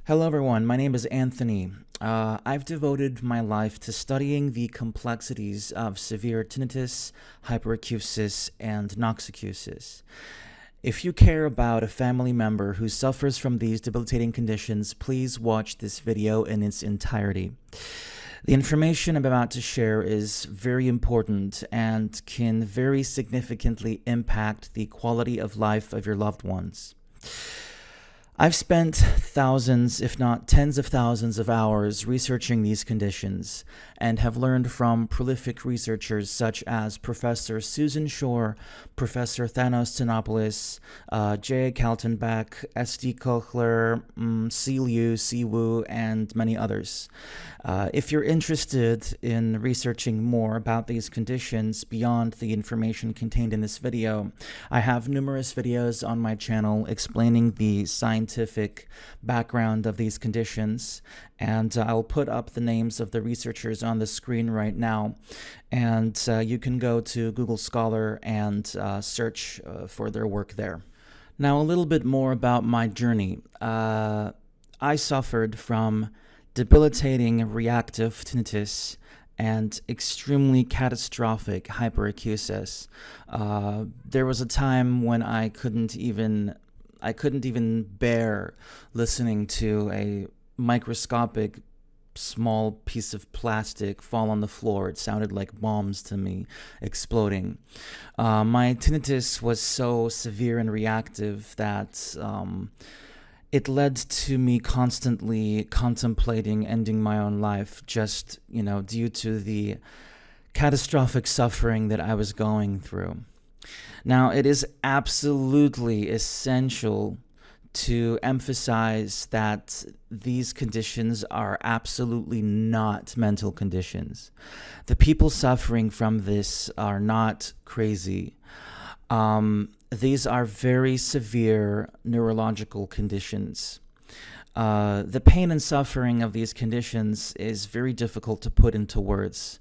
Hello everyone, my name is Anthony. I've devoted my life to studying the complexities of severe tinnitus, hyperacusis, and Noxacusis. If you care about a family member who suffers from these debilitating conditions, please watch this video in its entirety. The information I'm about to share is very important and can very significantly impact the quality of life of your loved ones. I've spent thousands, if not tens of thousands of hours researching these conditions and have learned from prolific researchers such as Professor Susan Shore, Professor Thanos Xenopoulos, J. Kaltenbach, S.D. Kochler, C. Liu, C. Wu, and many others. If you're interested in researching more about these conditions beyond the information contained in this video, I have numerous videos on my channel explaining the scientific background of these conditions, and I'll put up the names of the researchers on the screen right now, and you can go to Google Scholar and search for their work there. Now, a little bit more about my journey. I suffered from debilitating reactive tinnitus and extremely catastrophic hyperacusis. There was a time when I couldn't even bear listening to a microscopic small piece of plastic fall on the floor. It sounded like bombs to me exploding. My tinnitus was so severe and reactive that it led to me constantly contemplating ending my own life, just, due to the catastrophic suffering that I was going through. Now, it is absolutely essential to emphasize that these conditions are absolutely not mental conditions. The people suffering from this are not crazy. These are very severe neurological conditions. The pain and suffering of these conditions is very difficult to put into words.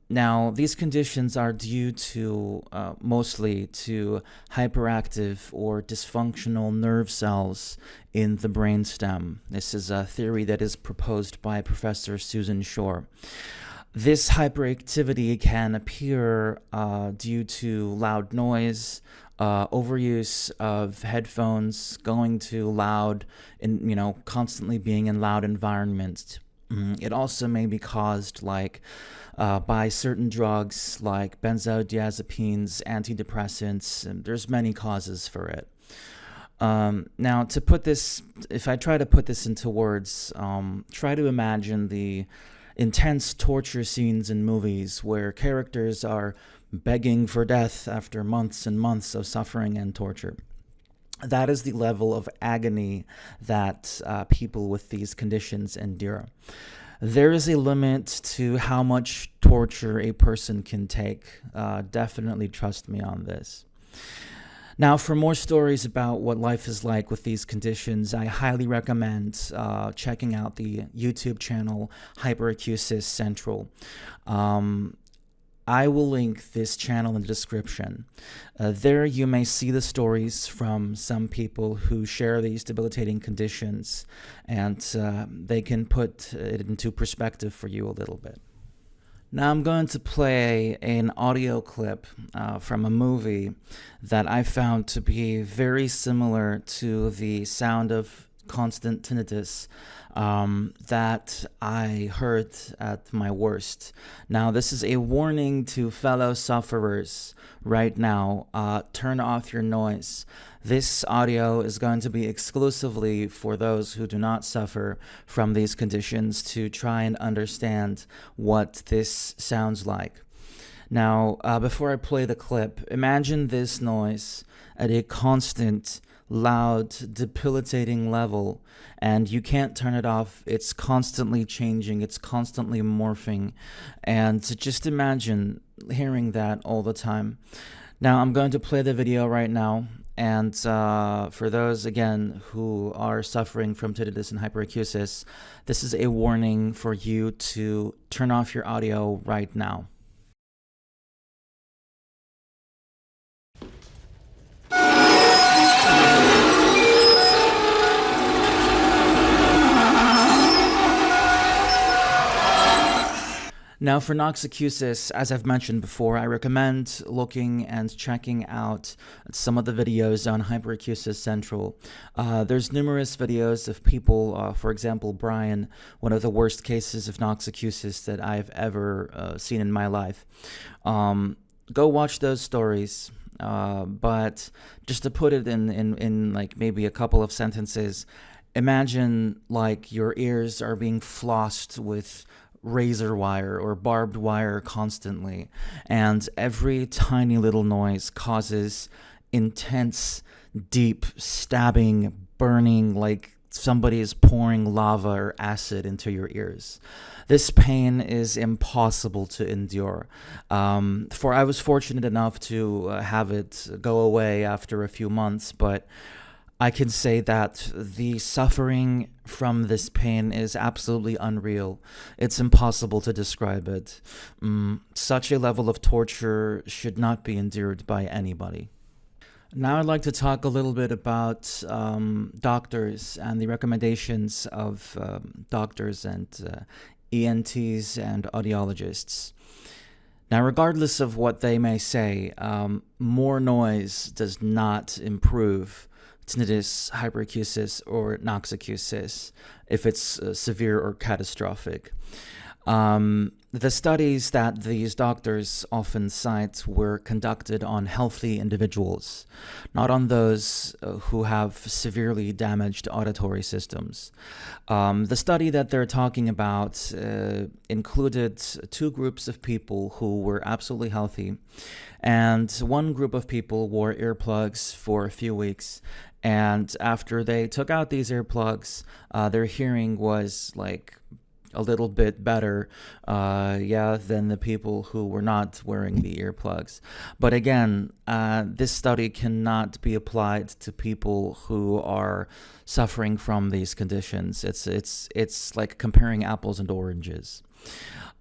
Now, these conditions are due to mostly to hyperactive or dysfunctional nerve cells in the brainstem. This is a theory that is proposed by Professor Susan Shore. This hyperactivity can appear due to loud noise, overuse of headphones, going too loud, and constantly being in loud environments. It also may be caused by certain drugs like benzodiazepines, antidepressants, and there's many causes for it. Now, if I try to put this into words, try to imagine the intense torture scenes in movies where characters are begging for death after months and months of suffering and torture. That is the level of agony that people with these conditions endure. There is a limit to how much torture a person can take. Definitely trust me on this. Now, for more stories about what life is like with these conditions, I highly recommend checking out the YouTube channel Hyperacusis Central. I will link this channel in the description. There you may see the stories from some people who share these debilitating conditions, and they can put it into perspective for you a little bit. Now I'm going to play an audio clip from a movie that I found to be very similar to the sound of constant tinnitus that I heard at my worst. Now, this is a warning to fellow sufferers right now. Turn off your noise. This audio is going to be exclusively for those who do not suffer from these conditions to try and understand what this sounds like. Now, before I play the clip, imagine this noise at a constant, loud, debilitating level, and you can't turn it off. It's constantly changing, it's constantly morphing, and just imagine hearing that all the time. Now, I'm going to play the video right now, and for those, again, who are suffering from tinnitus and hyperacusis, this is a warning for you to turn off your audio right now. Now, for Noxacusis, as I've mentioned before, I recommend looking and checking out some of the videos on Hyperacusis Central. There's numerous videos of people, for example, Brian, one of the worst cases of Noxacusis that I've ever seen in my life. Go watch those stories. But just to put it in like maybe a couple of sentences, imagine like your ears are being flossed with razor wire or barbed wire constantly, and every tiny little noise causes intense, deep, stabbing, burning, like somebody is pouring lava or acid into your ears. This pain is impossible to endure. For I was fortunate enough to have it go away after a few months, but I can say that the suffering from this pain is absolutely unreal. It's impossible to describe it. Such a level of torture should not be endured by anybody. Now I'd like to talk a little bit about doctors and the recommendations of doctors and ENTs and audiologists. Now, regardless of what they may say, more noise does not improve tinnitus, hyperacusis, or noxacusis if it's severe or catastrophic. The studies that these doctors often cite were conducted on healthy individuals, not on those who have severely damaged auditory systems. The study that they're talking about included two groups of people who were absolutely healthy, and one group of people wore earplugs for a few weeks. And after they took out these earplugs, their hearing was like a little bit better, than the people who were not wearing the earplugs. But again, this study cannot be applied to people who are suffering from these conditions. It's like comparing apples and oranges.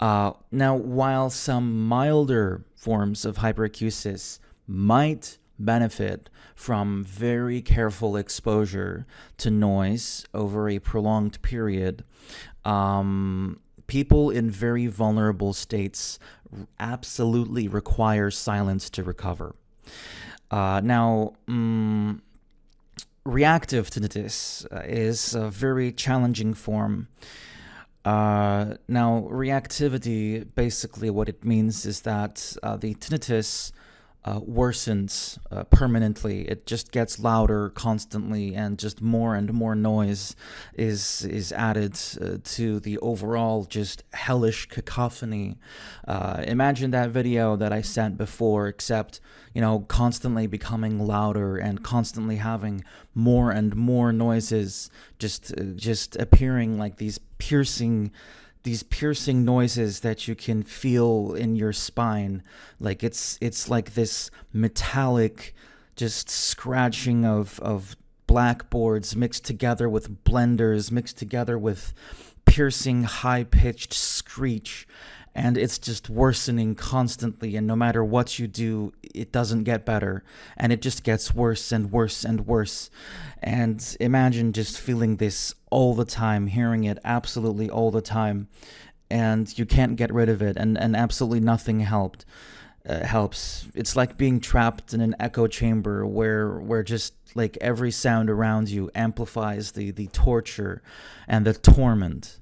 Now, while some milder forms of hyperacusis might benefit from very careful exposure to noise over a prolonged period, people in very vulnerable states absolutely require silence to recover. Now, reactive tinnitus is a very challenging form. Now, reactivity, basically what it means is that the tinnitus worsens permanently. It just gets louder constantly, and just more and more noise is added to the overall just hellish cacophony. Imagine that video that I sent before, except, constantly becoming louder and constantly having more and more noises just appearing like these piercing noises that you can feel in your spine. Like it's like this metallic just scratching of blackboards mixed together with blenders, mixed together with piercing high-pitched screech. And it's just worsening constantly, and no matter what you do, it doesn't get better, and it just gets worse and worse and worse. And imagine just feeling this all the time, hearing it absolutely all the time, and you can't get rid of it, and absolutely nothing helps. It's like being trapped in an echo chamber where just like every sound around you amplifies the torture and the torment.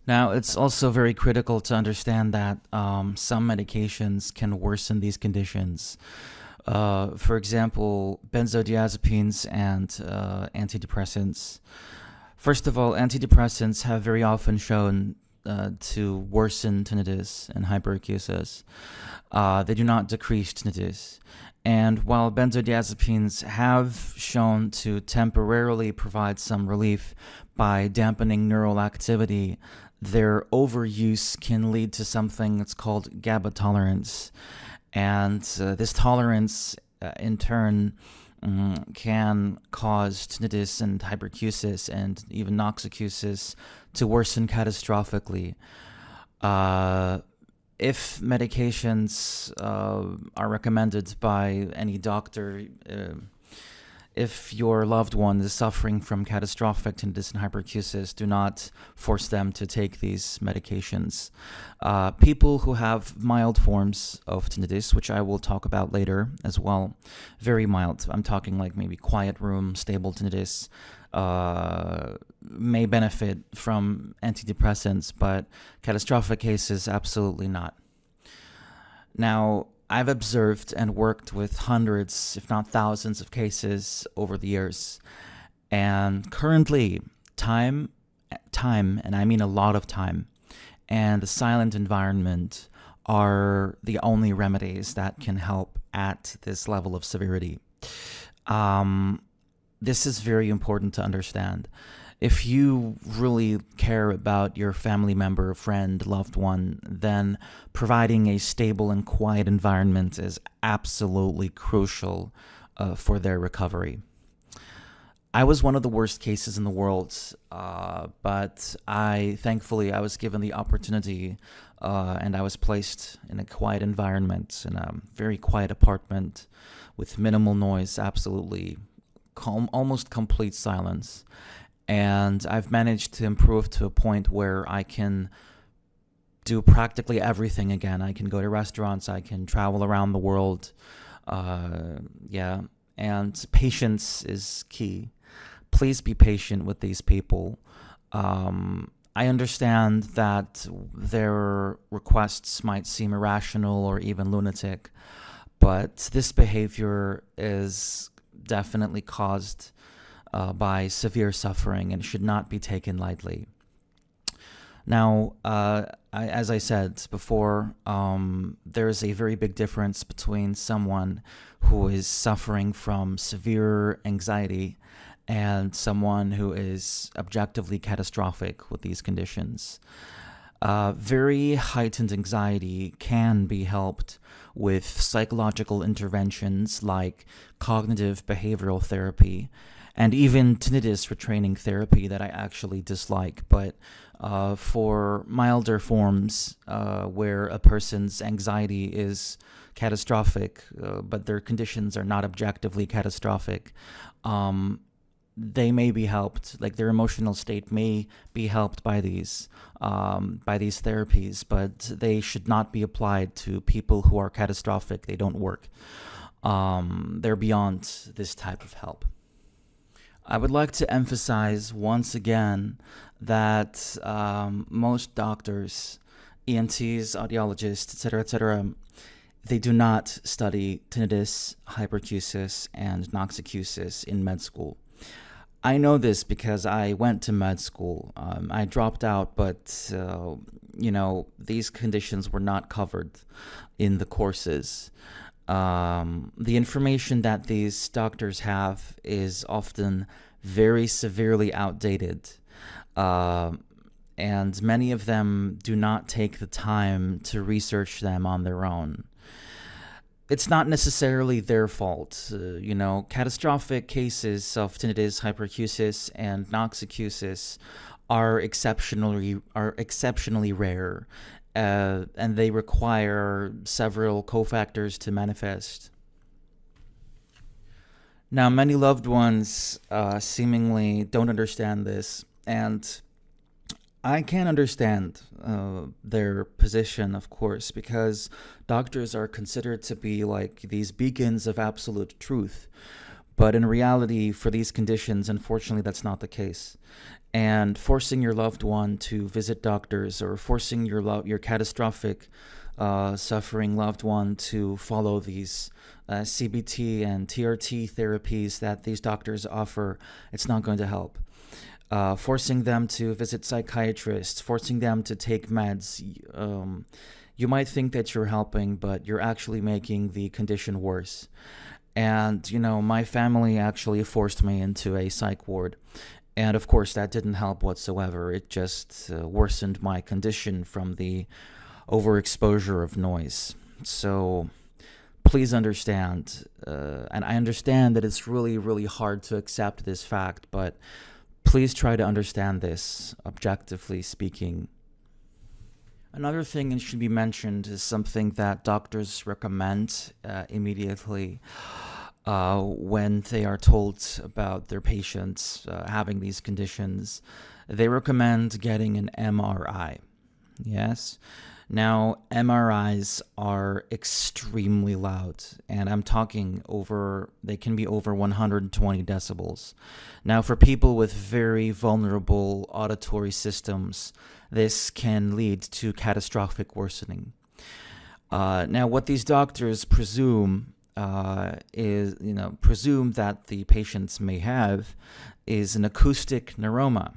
Now, it's also very critical to understand that some medications can worsen these conditions. For example, benzodiazepines and antidepressants. First of all, antidepressants have very often shown to worsen tinnitus and hyperacusis. They do not decrease tinnitus. And while benzodiazepines have shown to temporarily provide some relief by dampening neural activity, their overuse can lead to something that's called GABA tolerance. And this tolerance, in turn, can cause tinnitus and hyperacusis and even noxacusis to worsen catastrophically. If medications are recommended by any doctor, If your loved one is suffering from catastrophic tinnitus and hyperacusis, do not force them to take these medications. People who have mild forms of tinnitus, which I will talk about later as well, very mild, I'm talking like maybe quiet room, stable tinnitus, may benefit from antidepressants, but catastrophic cases, absolutely not. Now, I've observed and worked with hundreds, if not thousands, of cases over the years. And currently, time, and I mean a lot of time, and the silent environment are the only remedies that can help at this level of severity. This is very important to understand. If you really care about your family member, friend, loved one, then providing a stable and quiet environment is absolutely crucial for their recovery. I was one of the worst cases in the world, but thankfully I was given the opportunity and I was placed in a quiet environment, in a very quiet apartment with minimal noise, absolutely calm, almost complete silence. And I've managed to improve to a point where I can do practically everything again. I can go to restaurants, I can travel around the world. And patience is key. Please be patient with these people. I understand that their requests might seem irrational or even lunatic, but this behavior is definitely caused by severe suffering and should not be taken lightly. Now, as I said before, there is a very big difference between someone who is suffering from severe anxiety and someone who is objectively catastrophic with these conditions. Very heightened anxiety can be helped with psychological interventions like cognitive behavioral therapy, and even tinnitus retraining therapy that I actually dislike. But for milder forms where a person's anxiety is catastrophic, but their conditions are not objectively catastrophic, they may be helped, like their emotional state may be helped by these therapies, but they should not be applied to people who are catastrophic. They don't work. They're beyond this type of help. I would like to emphasize once again that most doctors, ENTs, audiologists, etc., they do not study tinnitus, hyperacusis, and Noxacusis in med school. I know this because I went to med school. I dropped out, but these conditions were not covered in the courses. The information that these doctors have is often very severely outdated, and many of them do not take the time to research them on their own. It's not necessarily their fault. Catastrophic cases of tinnitus, hyperacusis, and Noxacusis are exceptionally rare. And they require several cofactors to manifest. Now, many loved ones seemingly don't understand this, and I can understand their position, of course, because doctors are considered to be like these beacons of absolute truth. But in reality, for these conditions, unfortunately, that's not the case. And forcing your loved one to visit doctors, or forcing your catastrophic suffering loved one to follow these CBT and TRT therapies that these doctors offer, it's not going to help. Forcing them to visit psychiatrists, forcing them to take meds, you might think that you're helping, but you're actually making the condition worse. And, my family actually forced me into a psych ward. And of course, that didn't help whatsoever. It just worsened my condition from the overexposure of noise. So please understand, and I understand that it's really, really hard to accept this fact, but please try to understand this, objectively speaking. Another thing that should be mentioned is something that doctors recommend immediately. when they are told about their patients having these conditions, they recommend getting an MRI. Yes. Now, MRIs are extremely loud, and I'm talking they can be over 120 decibels. Now, for people with very vulnerable auditory systems, this can lead to catastrophic worsening. Now, what these doctors presume presume that the patients may have is an acoustic neuroma.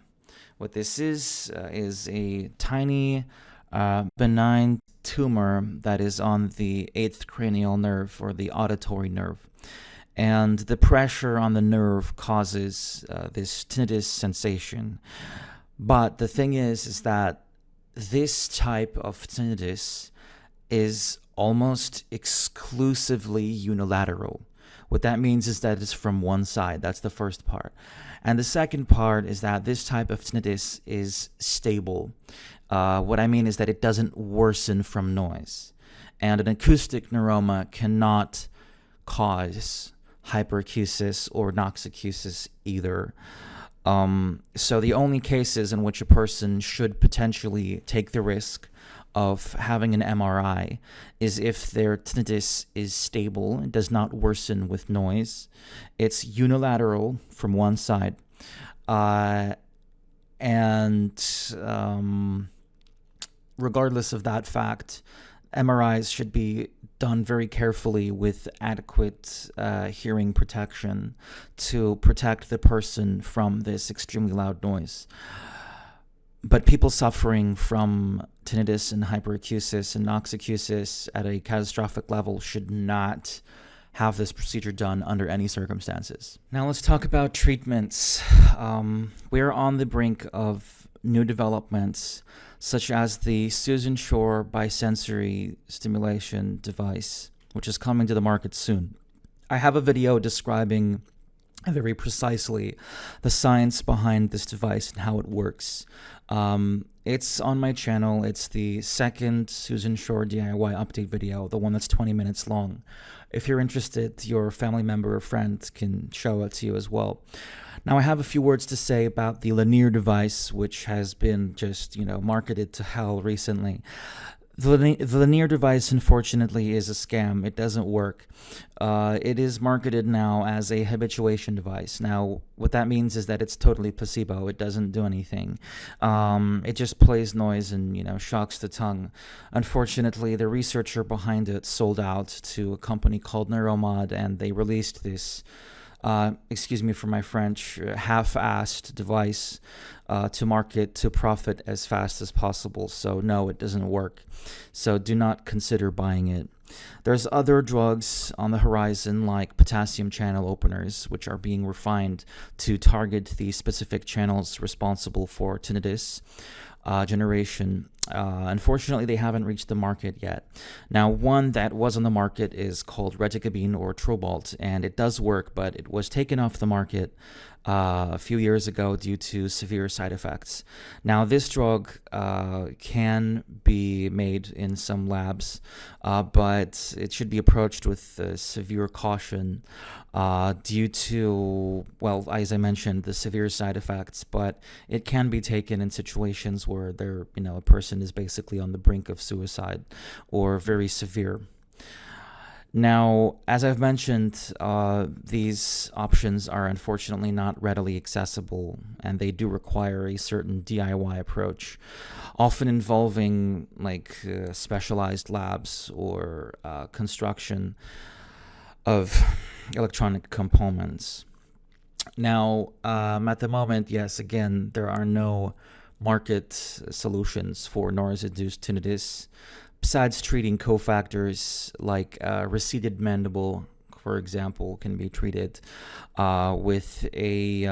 What this is a tiny benign tumor that is on the 8th cranial nerve, or the auditory nerve. And the pressure on the nerve causes this tinnitus sensation. But the thing is that this type of tinnitus is almost exclusively unilateral. What that means is that it's from one side. That's the first part. And the second part is that this type of tinnitus is stable. What I mean is that it doesn't worsen from noise. And an acoustic neuroma cannot cause hyperacusis or noxacusis either. So the only cases in which a person should potentially take the risk of having an MRI is if their tinnitus is stable and does not worsen with noise. It's unilateral from one side. Regardless of that fact, MRIs should be done very carefully with adequate hearing protection to protect the person from this extremely loud noise. But people suffering from tinnitus and hyperacusis and noxacusis at a catastrophic level should not have this procedure done under any circumstances. Now let's talk about treatments. We're on the brink of new developments, such as the Susan Shore bisensory stimulation device, which is coming to the market soon. I have a video describing very precisely the science behind this device and how it works. It's on my channel. It's the second Susan Shore DIY update video, the one that's 20 minutes long. If you're interested, your family member or friend can show it to you as well. Now, I have a few words to say about the Lanier device, which has been just, marketed to hell recently. The Lanier device, unfortunately, is a scam. It doesn't work. It is marketed now as a habituation device. Now, what that means is that it's totally placebo. It doesn't do anything. It just plays noise and, shocks the tongue. Unfortunately, the researcher behind it sold out to a company called Neuromod, and they released this excuse me for my French, half-assed device to market to profit as fast as possible. So no, it doesn't work. So do not consider buying it. There's other drugs on the horizon like potassium channel openers, which are being refined to target the specific channels responsible for tinnitus generation. Unfortunately, they haven't reached the market yet. Now, one that was on the market is called reticabine or Trobalt, and it does work, but it was taken off the market a few years ago due to severe side effects. Now, this drug can be made in some labs, but it should be approached with severe caution due to, well, as I mentioned, the severe side effects, but it can be taken in situations where a person is basically on the brink of suicide or very severe. Now, as I've mentioned, these options are unfortunately not readily accessible, and they do require a certain DIY approach, often involving specialized labs or construction of electronic components. Now, at the moment, yes, again, there are no market solutions for noise-induced tinnitus, besides treating cofactors like receded mandible, for example, can be treated with a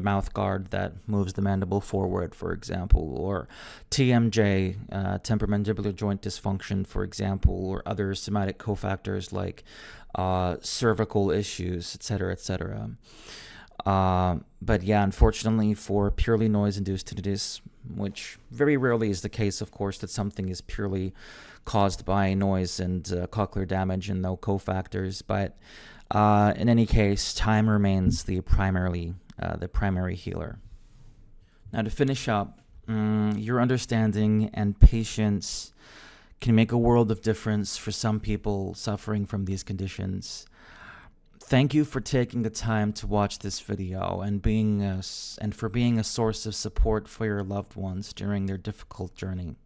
mouth guard that moves the mandible forward, for example, or TMJ, temporomandibular joint dysfunction, for example, or other somatic cofactors like cervical issues, etc., etc. But yeah, unfortunately, for purely noise-induced tinnitus, which very rarely is the case, of course, that something is purely caused by noise and cochlear damage and no cofactors. But in any case, time remains the primary healer. Now, to finish up, your understanding and patience can make a world of difference for some people suffering from these conditions. Thank you for taking the time to watch this video and for being a source of support for your loved ones during their difficult journey.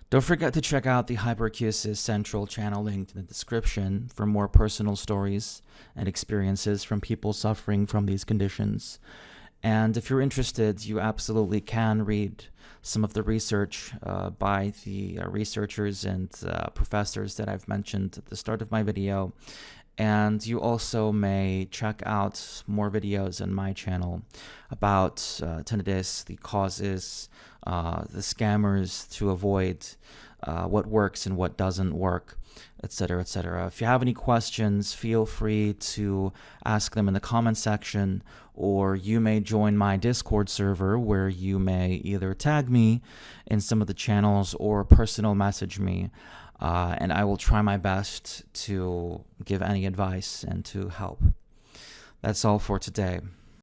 Don't forget to check out the Hyperacusis Central channel linked in the description for more personal stories and experiences from people suffering from these conditions. And if you're interested, you absolutely can read some of the research by the researchers and professors that I've mentioned at the start of my video. And you also may check out more videos on my channel about tinnitus, the causes, the scammers to avoid, what works and what doesn't work, etc., etc. If you have any questions, feel free to ask them in the comment section, or you may join my Discord server where you may either tag me in some of the channels or personal message me, and I will try my best to give any advice and to help. That's all for today.